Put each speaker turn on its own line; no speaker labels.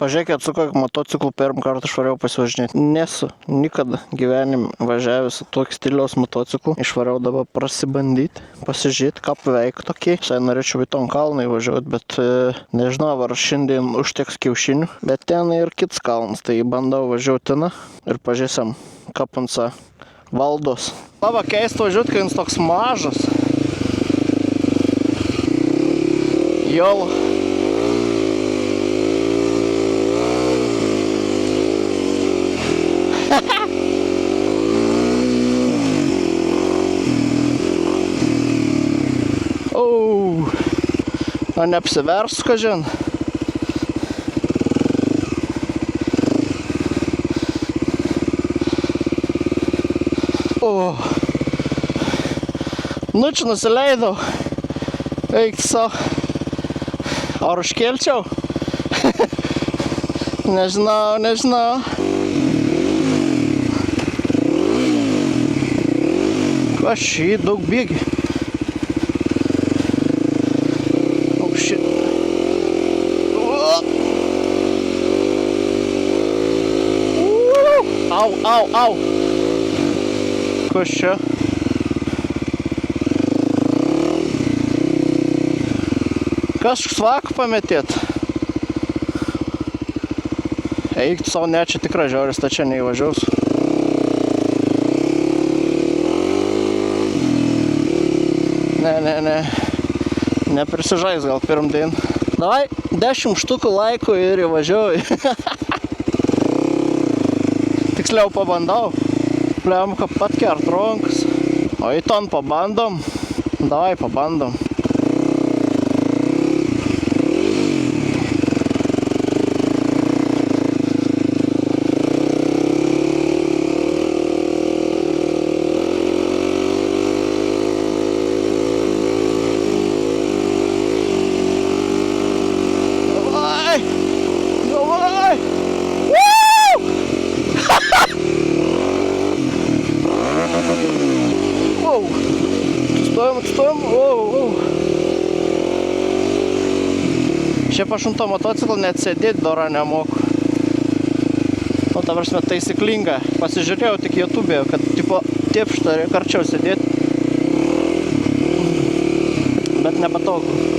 Pažiūrėkit, su kokiu motociklu pirmą kartą išvariau pasivažinėti. Nesu nikada gyvenim važiavęs tokį stiliaus motociklu. Išvariau dabar prasibandyti, pasižiūrėti, ką paveik tokį. Visai norėčiau į tom kalną įvažiuoti, bet nežinau, ar šiandien užteks kiaušinių. Bet ten ir kits kalnas, tai bandau važiuoti ten ir pažiūrėsim, kaip ant valdos. Labai keista važiuoti, kai jis toks mažas. Jol. O neapsivers, kažin. Nu, čia nusileidau. Eik savo. Ar užkelčiau? Nežinau. Kas šį daug bėgi? Au. Kas čia? Kas svakų pametėt? Eik savo, ne, čia tikra žiauris, ta čia neįvažiaus. Ne. Neprisižais gal pirm dien. Davai, 10 štukų laikų ir įvažiuoju. Tiksliau pabandau. Plemka pat kert ronkas. O į ton pabandom. Davai, pabandom. Atstojom. Šiaip aš ant to motociklą net sėdėti dora nemoku. Nu, ta prasme, taisyklinga. Pasižiūrėjau tik YouTube'e, kad tipo tėpšta karčiau sėdėti. Bet nepatogu.